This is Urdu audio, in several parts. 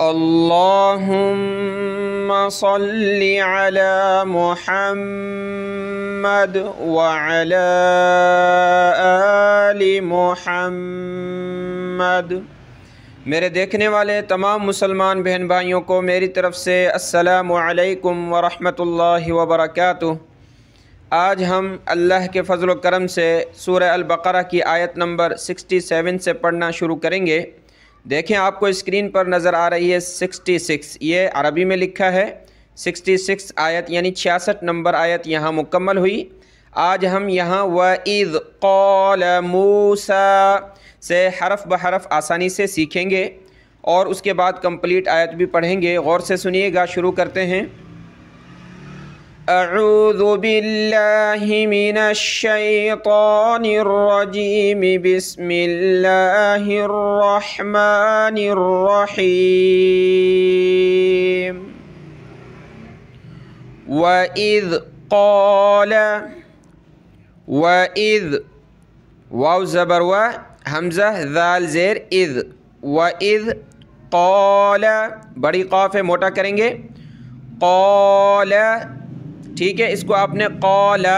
اللهم صل على محمد وعلى آل محمد۔ میرے دیکھنے والے تمام مسلمان بہن بھائیوں کو میری طرف سے السلام علیکم ورحمۃ اللہ وبرکاتہ۔ آج ہم اللہ کے فضل و کرم سے سورہ البقرہ کی آیت نمبر 67 سے پڑھنا شروع کریں گے۔ دیکھیں آپ کو اسکرین پر نظر آ رہی ہے 66، یہ عربی میں لکھا ہے 66 آیت، یعنی 66 نمبر آیت یہاں مکمل ہوئی۔ آج ہم یہاں وَإِذْ قَالَ مُوسَىٰ سے حرف بحرف آسانی سے سیکھیں گے اور اس کے بعد کمپلیٹ آیت بھی پڑھیں گے۔ غور سے سنیے گا، شروع کرتے ہیں۔ اعوذ باللہ من الشیطان الرجیم، بسم اللہ الرحمن الرحیم۔ وَإِذْ قَالَ، وَإِذْ واو زبر و، حمزہ ذال زیر اذ، وَإِذْ قَالَ بڑی قاف ہے، موٹا کریں گے، قَالَ، ٹھیک ہے۔ اس کو آپ نے قَالَ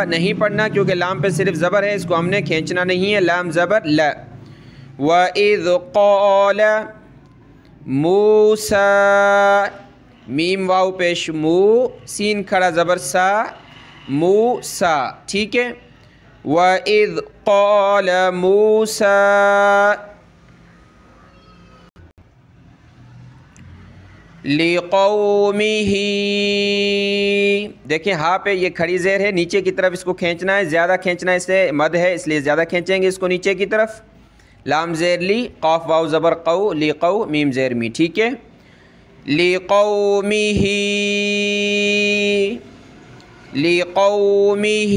نہیں پڑھنا کیونکہ لام پہ صرف زبر ہے، اس کو ہم نے کھینچنا نہیں ہے، لام زبر ل۔ وَإِذْ قَالَ مُوسَىٰ، میم واو پیش مو، سین کھڑا زبر سا، موسیٰ، ٹھیک ہے۔ وَإِذْ قَالَ مُوسَىٰ لِقَوْمِهِ، دیکھیں ہاں پہ یہ کھڑی زیر ہے، نیچے کی طرف اس کو کھینچنا ہے، زیادہ کھینچنا ہے، اس سے مد ہے اس لیے زیادہ کھینچیں گے اس کو نیچے کی طرف۔ لام زیر لی، قاف واو زبر قو، لقو، میم زیر می، ٹھیک ہے۔ لِقَوْمِهِ، لِقَوْمِهِ،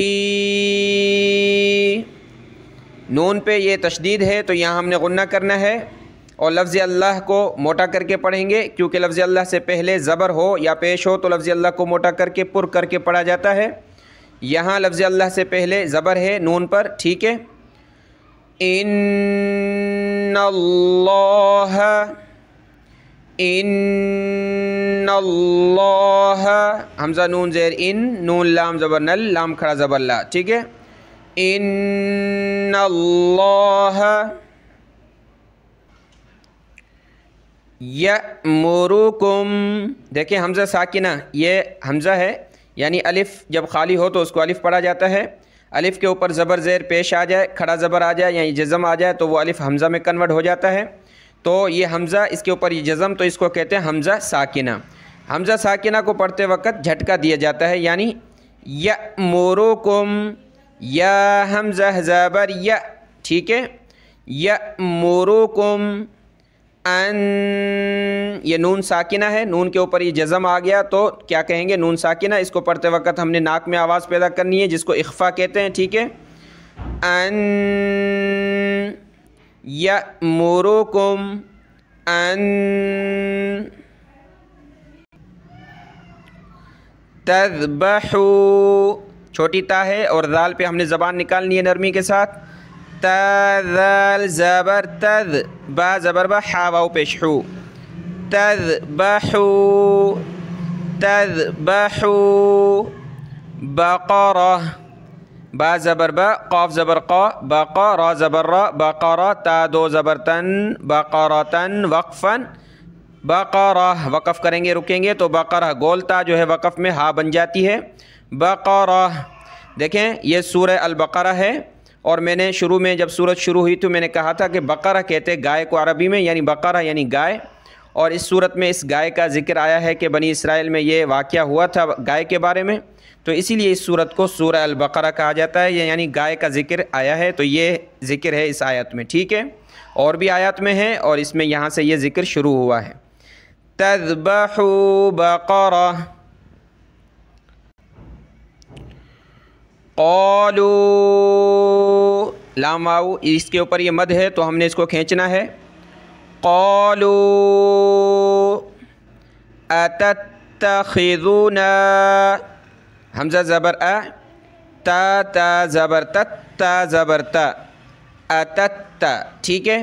نون پہ یہ تشدید ہے تو یہاں ہم نے غنہ کرنا ہے، اور لفظ اللہ کو موٹا کر کے پڑھیں گے کیونکہ لفظ اللہ سے پہلے زبر ہو یا پیش ہو تو لفظ اللہ کو موٹا کر کے پر کر کے پڑھا جاتا ہے۔ یہاں لفظ اللہ سے پہلے زبر ہے نون پر، ٹھیک ہے۔ ان اللہ، ان اللہ، حمزہ نون زیر ان، نون لام زبر نل، لام کھڑا زبر لا، ٹھیک ہے۔ ان اللہ یأمرکم، دیکھیں حمزہ ساکنہ، یہ حمزہ ہے یعنی الف جب خالی ہو تو اس کو الف پڑھا جاتا ہے، الف کے اوپر زبر زیر پیش آ جائے، کھڑا زبر آ جائے یعنی جزم آ جائے تو وہ الف حمزہ میں کنورٹ ہو جاتا ہے، تو یہ حمزہ اس کے اوپر یہ جزم، تو اس کو کہتے ہیں حمزہ ساکنہ۔ حمزہ ساکنہ کو پڑھتے وقت جھٹکا دیا جاتا ہے، یعنی یأمرکم، یا حمزہ زبر یا، ٹھیک ہے۔ یأمرکم ان، یہ نون ساکنہ ہے، نون کے اوپر یہ جزم آ گیا تو کیا کہیں گے؟ نون ساکنہ۔ اس کو پڑھتے وقت ہم نے ناک میں آواز پیدا کرنی ہے جس کو اخفا کہتے ہیں، ٹھیک ہے۔ ان یأمرکم ان تذبحوا، چھوٹی تا ہے اور ذال پہ ہم نے زبان نکالنی ہے نرمی کے ساتھ، تا ذال زبر تذ، با زبر با، حا واو پیش حو، تذبحوا، تذبحوا بقرہ، با زبر با، قاف زبر قا، بقا، را زبر را، بقرہ، تا دو زبر تن، بقرتن، وقفا، بقرہ، وقف کریں گے رکیں گے تو بقرہ، گولتا جو ہے وقف میں ہا بن جاتی ہے، بقرہ۔ دیکھیں یہ سورہ البقرہ ہے، اور میں نے شروع میں جب سورت شروع ہوئی تو میں نے کہا تھا کہ بقرہ کہتے گائے کو عربی میں، یعنی بقرہ یعنی گائے، اور اس سورت میں اس گائے کا ذکر آیا ہے کہ بنی اسرائیل میں یہ واقعہ ہوا تھا گائے کے بارے میں، تو اسی لیے اس سورت کو سورہ البقرہ کہا جاتا ہے، یعنی گائے کا ذکر آیا ہے تو یہ ذکر ہے اس آیت میں، ٹھیک ہے۔ اور بھی آیات میں ہے اور اس میں یہاں سے یہ ذکر شروع ہوا ہے۔ تذبحوا بقرہ، قالوا، لام واو اس کے اوپر یہ مد ہے تو ہم نے اس کو کھینچنا ہے، قالوا اتتخذونا، حمزہ زبر ا، تا تا زبر تت، تا زبر تا، اتت، ٹھیک ہے۔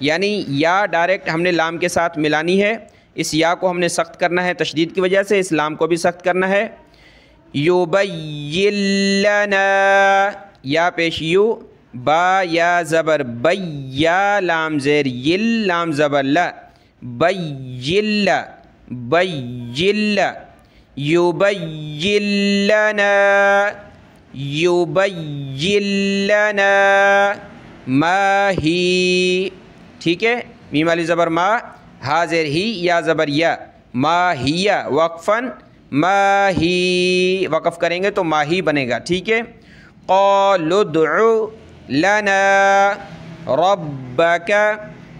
یعنی یا ڈائریکٹ ہم نے لام کے ساتھ ملانی ہے، اس یا کو ہم نے سخت کرنا ہے تشدید کی وجہ سے، اس لام کو بھی سخت کرنا ہے۔ یبین لنا، یا پیش یو، با یا زبر بی، یا لام زیر یل، لام زبر لا، بیل، بیل، یبین لنا، یبین لنا ما ہی، ٹھیک ہے، میم والی زبر ما، ہا زیر ہی، یا زبر یا، ما ہی وقفاً، ما ہی وقف کریں گے تو ما ہی بنے گا، ٹھیک ہے۔ قالوا ادع لنا ربک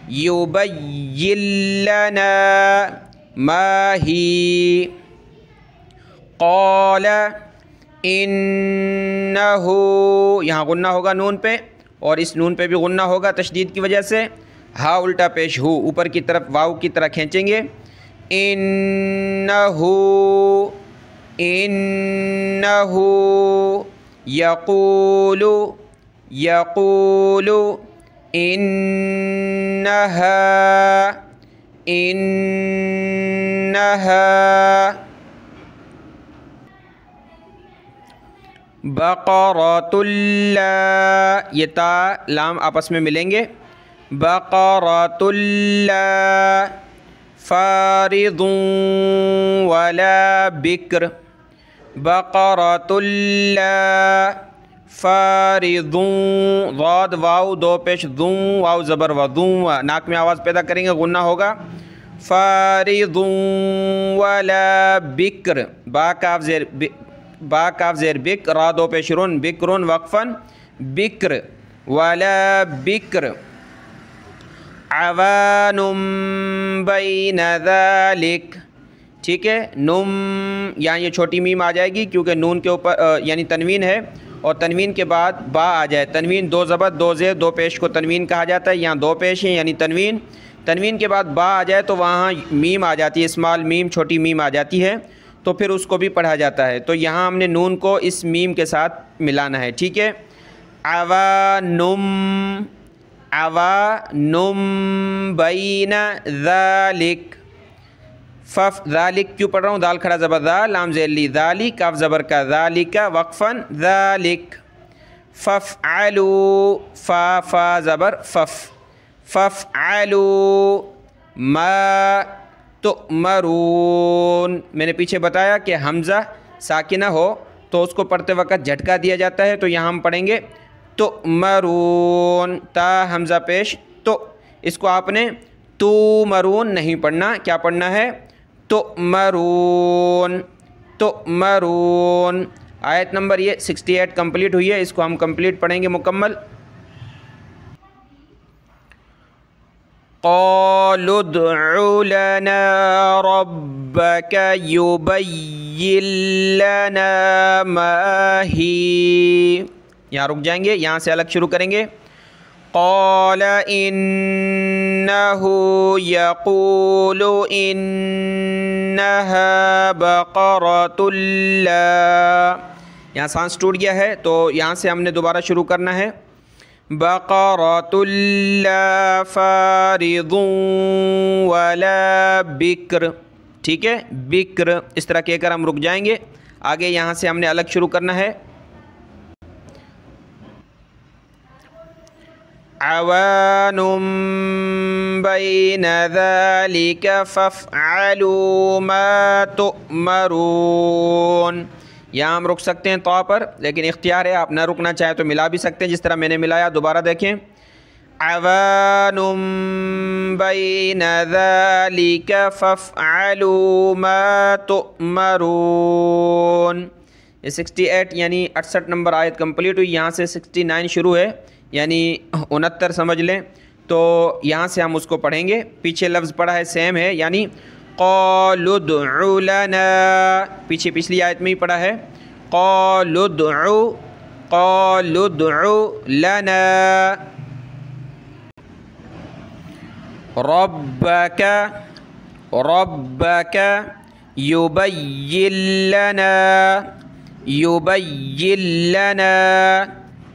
یبین لنا ما ہی، قال انہ، یہاں غنہ ہوگا نون پہ، اور اس نون پہ بھی غنہ ہوگا تشدید کی وجہ سے، ہا الٹا پیش ہو، اوپر کی طرف واو کی طرح کھینچیں گے، انہ، انہ یقول، یقول انہا، انہا بقرۃ لا، یہ تا لام آپس میں ملیں گے، بقرۃ لا فارض ولا بکر، بقرۃ لا فارض، ضاد واو دو پیش ذوں، واو زبر و ذوں، ناک میں آواز پیدا کریں گے غنہ ہوگا، فارض ولا بکر، با کاف زیر، با کاف زیر بک، را دو پیش رن، بکرن وقفاً، بکر ولا بکر، عوان بین ذالک، ٹھیک ہے، نم، یہاں یہ چھوٹی میم آ جائے گی کیونکہ نون کے اوپر یعنی تنوین ہے، اور تنوین کے بعد با آ جائے، تنوین دو زبر دو زیر دو پیش کو تنوین کہا جاتا ہے، یہاں دو پیش ہیں یعنی تنوین، تنوین کے بعد با آ جائے تو وہاں میم آ جاتی ہے، اسمال میم چھوٹی میم آ جاتی ہے، تو پھر اس کو بھی پڑھا جاتا ہے، تو یہاں ہم نے نون کو اس میم کے ساتھ ملانا ہے، ٹھیک ہے۔ عوانم، عوانم بین ذالک، فف، ذالک کیوں پڑھ رہا ہوں، دال کھڑا زبر دا، لام زیر لی، ذالی کاف زبر کا، ذالک وقفاً، ذالک، ففعلوا، فا فا زبر فف، ففعلوا ما تؤمرون، میں نے پیچھے بتایا کہ حمزہ ساکنہ ہو تو اس کو پڑھتے وقت جھٹکا دیا جاتا ہے، تو یہاں ہم پڑھیں گے تؤمرون، تا حمزہ پیش تو، اس کو آپ نے تومرون نہیں پڑھنا، کیا پڑھنا ہے، تؤمرون، تؤمرون۔ آیت نمبر یہ 68 کمپلیٹ ہوئی ہے، اس کو ہم کمپلیٹ پڑھیں گے مکمل۔ قالوا ادع لنا ربك يبين لنا ما هي، یہاں رک جائیں گے، یہاں سے الگ شروع کریں گے۔ قال انه يقول انها بقرة لا، یہاں سانس ٹوٹ گیا ہے تو یہاں سے ہم نے دوبارہ شروع کرنا ہے، بقرة لا فارض ولا بکر، ٹھیک ہے، بکر، اس طرح کہہ کر ہم رک جائیں گے، آگے یہاں سے ہم نے الگ شروع کرنا ہے۔ عوان بین ذالک فافعلوا ما تؤمرون، یہاں ہم رک سکتے ہیں طا پر، لیکن اختیار ہے، آپ نہ رکنا چاہیں تو ملا بھی سکتے ہیں، جس طرح میں نے ملایا، دوبارہ دیکھیں۔ عوان بین ذالک فافعلوا ما تؤمرون، یہ 68 یعنی 68 نمبر آیت کمپلیٹ ہوئی، یہاں سے 69 شروع ہے، یعنی 69 سمجھ لیں، تو یہاں سے ہم اس کو پڑھیں گے، پیچھے لفظ پڑھا ہے سیم ہے، یعنی قالوا ادع لنا، پیچھے پچھلی آیت میں ہی پڑھا ہے، قالوا ادع لنا ربک، ربک یبین لنا، یبین لنا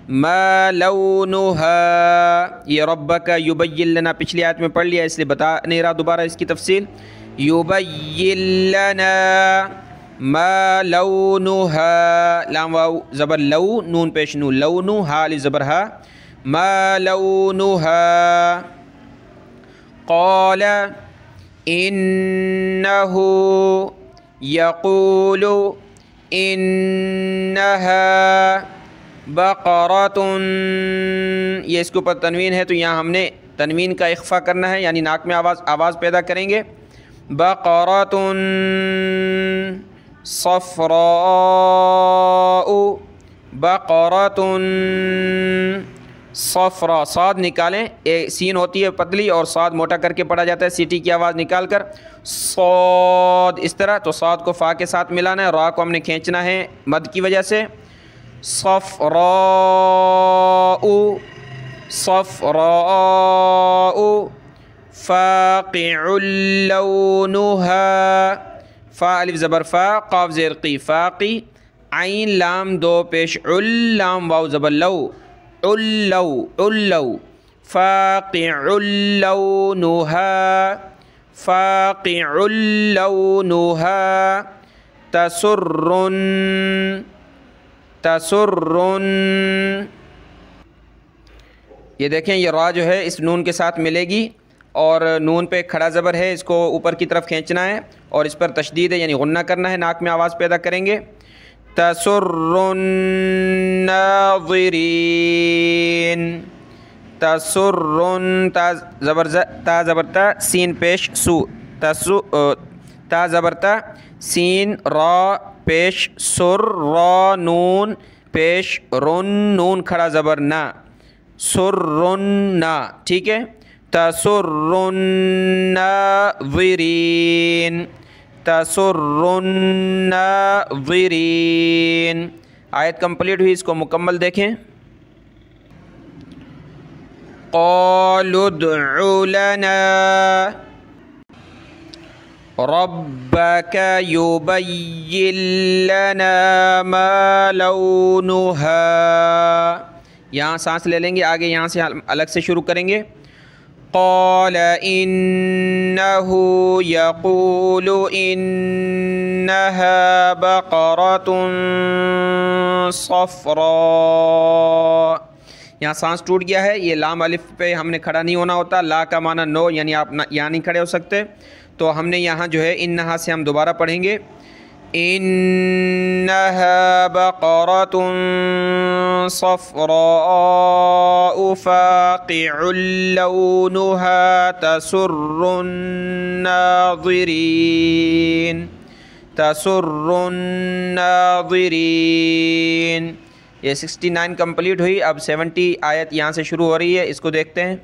ما لونها، یہ ربک یبین لنا پچھلی آیت میں پڑھ لیا اس لیے بتا نہیں رہا دوبارہ اس کی تفصیل. یبین لنا ما لونها، لام واو زبر لو، نون پیش نو، لونو ہا علی زبر ہا، ما لونها. قال انه یقول انها بقرۃ، یہ اس کے اوپر تنوین ہے تو یہاں ہم نے تنوین کا اخفا کرنا ہے، یعنی ناک میں آواز پیدا کریں گے. بقرۃ صفراء، بقرۃ صفراء، صاد نکالیں، سین ہوتی ہے پتلی اور صاد موٹا کر کے پڑھا جاتا ہے سیٹی کی آواز نکال کر، صاد اس طرح. تو صاد کو فا کے ساتھ ملانا ہے، را کو ہم نے کھینچنا ہے مد کی وجہ سے. صفراء صفراء فاقع لونها، فا الف زبر فا، قاف زیر قی، فاقی، عین لام دو پیش عل، لام واو زبر لو، علو علو، فاقع لونها فاقع لونها تسر تسر. یہ دیکھیں یہ را جو ہے اس نون کے ساتھ ملے گی اور نون پہ کھڑا زبر ہے، اس کو اوپر کی طرف کھینچنا ہے اور اس پر تشدید ہے یعنی غنہ کرنا ہے، ناک میں آواز پیدا کریں گے. تسر الناظرین، تسر، تا زبر تا، سین پیش سو، تا زبر تا، سین را پیش سر، را نون پیش رن، نون کھڑا زبر نا، سرنا، ٹھیک ہے. تسر الناظرین، تسر الناظرین. آیت کمپلیٹ ہوئی، اس کو مکمل دیکھیں. قالوا ادع لنا ربك يبين لنا ما لونها، یہاں سانس لے لیں گے، آگے یہاں سے الگ سے شروع کریں گے. قال انه يقول انها بقرة صفراء، یہاں سانس ٹوٹ گیا ہے، یہ لام الف پہ ہم نے کھڑا نہیں ہونا ہوتا، لا کا معنی نو، یعنی آپ یہاں نہیں کھڑے ہو سکتے، تو ہم نے یہاں جو ہے انہا سے ہم دوبارہ پڑھیں گے. انہا بقرۃ صفراء فاقع لونها تسر الناظرین، تسر الناظرین. یہ 69 کمپلیٹ ہوئی. اب 70 آیت یہاں سے شروع ہو رہی ہے، اس کو دیکھتے ہیں.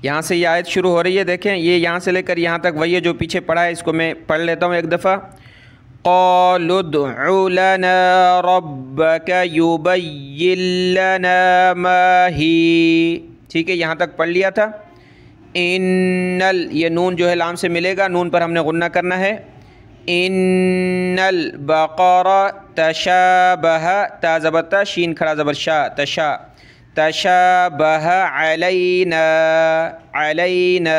یہاں سے یہ آیت شروع ہو رہی ہے، دیکھیں یہ یہاں سے لے کر یہاں تک وہی ہے جو پیچھے پڑھا ہے، اس کو میں پڑھ لیتا ہوں ایک دفعہ. قالوا ادع لنا ربك يبين لنا ما هي، ٹھیک ہے یہاں تک پڑھ لیا تھا. یہ نون جو ہے لام سے ملے گا، نون پر ہم نے غنہ کرنا ہے. ان البقرہ تشابہ، تا زبر تا، شین کھڑا زبر شا، تشا، تشابہ علینا، علینا،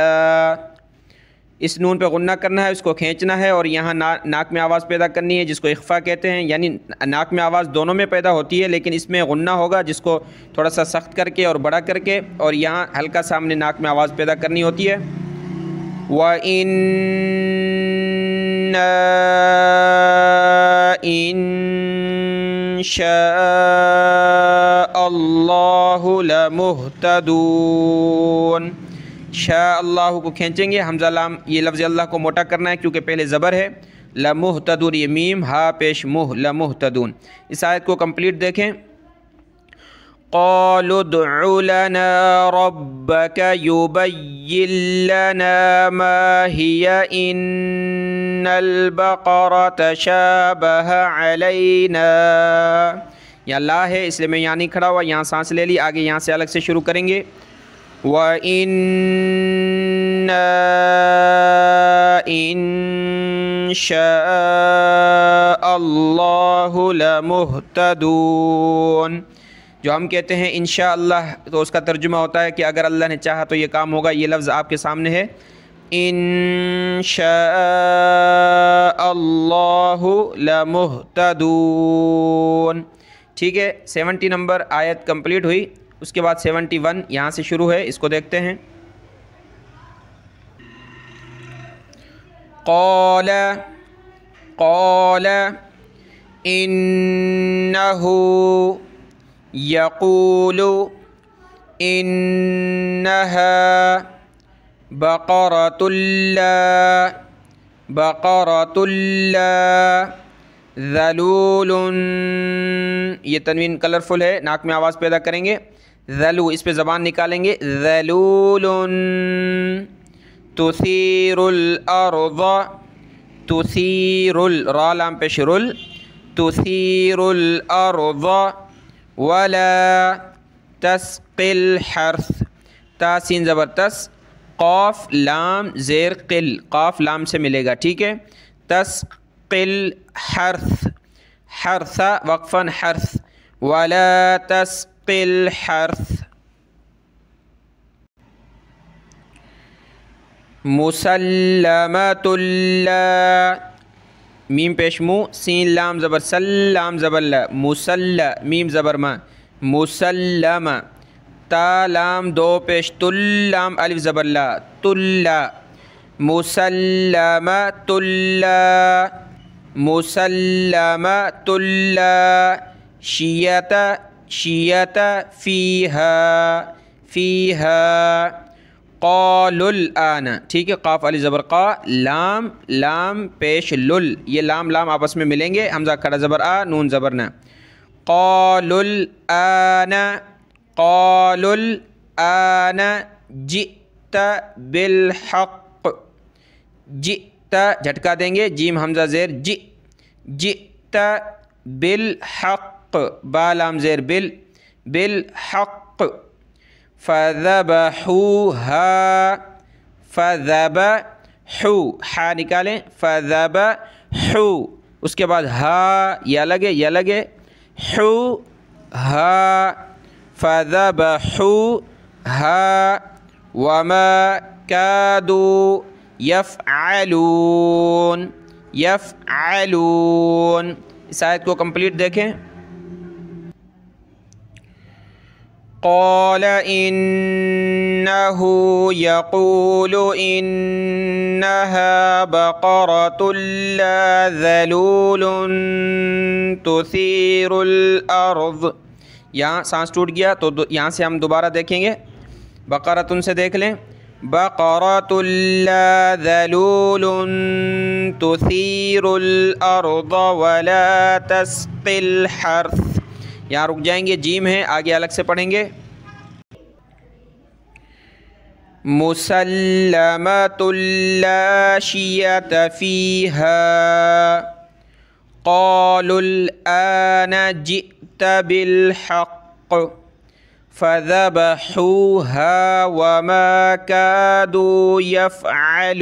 اس نون پہ غنہ کرنا ہے، اس کو کھینچنا ہے اور یہاں ناک میں آواز پیدا کرنی ہے جس کو اخفا کہتے ہیں، یعنی ناک میں آواز دونوں میں پیدا ہوتی ہے لیکن اس میں غنہ ہوگا جس کو تھوڑا سا سخت کر کے اور بڑا کر کے، اور یہاں ہلکا سامنے ناک میں آواز پیدا کرنی ہوتی ہے. وَإِنَّا إِن شَاءَ اللَّهُ لَمُهْتَدُونَ، شاء اللہ کو کھینچیں گے، حمزہ لام، یہ لفظ اللہ کو موٹا کرنا ہے کیونکہ پہلے زبر ہے. لمہتدون، یہ میم ہا پیش مہ، لمہتدون. اس آیت کو کمپلیٹ دیکھیں. قالوا ادع لنا ربك يبين لنا ما هي ان البقرة تشابه علينا، یہاں لا ہے اس لیے میں یہاں نہیں کھڑا ہوا، یہاں سانس لے لی، آگے یہاں سے الگ سے شروع کریں گے. وَإِنَّا إِن شَاءَ اللَّهُ اللَّهُ لَمُهْتَدُونَ۔ جو ہم کہتے ہیں انشاءاللہ تو اس کا ترجمہ ہوتا ہے کہ اگر اللہ نے چاہا تو یہ کام ہوگا۔ یہ لفظ آپ کے سامنے ہے، انشاء اللہ لمہتدون۔ ٹھیک ہے، 70 نمبر آیت کمپلیٹ ہوئی۔ اس کے بعد 71 یہاں سے شروع ہے، اس کو دیکھتے ہیں۔ قال انہ یقول انہا بقرۃ لا ذلول، یہ تنوین کلرفل ہے، ناک میں آواز پیدا کریں گے، ذلو اس پہ زبان نکالیں گے، ذلول تثیر الارض، تثیر را لام پیش رل، تثیر الارض ولا تسقی الحرث، تا سین زبر تس، قاف لام زیر قل، قاف لام سے ملے گا، ٹھیک ہے، تسقی الحرث، حرث وقفا حرث، ولا تسقی الحرث، مسلمۃ لا میم پیش مو، سین لام زبر سل، لام زبر لا، مسل میم زبر ما، مسلم، تا لام دو پیش تل، لام الف زبر لا، تل، مسلمۃ لا، مسلمۃ لا، شیعۃ فیہا، قالوا الآن، ٹھیک ہے، قاف علی زبر قا، لام لام پیش لل، یہ لام لام آپس میں ملیں گے، حمزہ کھڑا زبر آ، نون زبر نہ، قالوا الآن، قالوا الآن جئت بالحق، جئت جھٹکا دیں گے، جیم حمزہ زیر جی، جئت بالحق، با لام زیر بالحق، فذبحوها، فذبحوا، ہا نکالیں، فذبحوا، اس کے بعد ہا یا لگے، حو ہا، فذبحوها وما كادوا يفعلون، اس آیت کو کمپلیٹ دیکھیں۔ قال إنه يقول إنها بقرة لا ذلول تثير الأرض، یہاں سانس ٹوٹ گیا تو یہاں سے ہم دوبارہ دیکھیں گے، بقرۃ سے دیکھ لیں، بقرۃ لا ذلول تثير الأرض ولا تسقي الحرث، یہاں رک جائیں گے، جیم ہے، آگے الگ سے پڑھیں گے، مسلمۃ لا شیعۃ فیہا، قالوا الآن جئت بالحق، فذبحوها وما كادوا يفعلون۔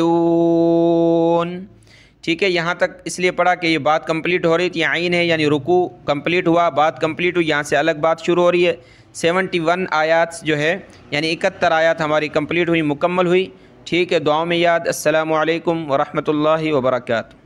ٹھیک ہے، یہاں تک اس لیے پڑھا کہ یہ بات کمپلیٹ ہو رہی تھی، عین ہے یعنی رکوع کمپلیٹ ہوا، بات کمپلیٹ ہوئی، یہاں سے الگ بات شروع ہو رہی ہے۔ 71 آیات جو ہے یعنی 71 آیات ہماری کمپلیٹ ہوئی، مکمل ہوئی۔ ٹھیک ہے، دعاؤں میں یاد۔ السلام علیکم ورحمۃ اللہ وبرکاتہ۔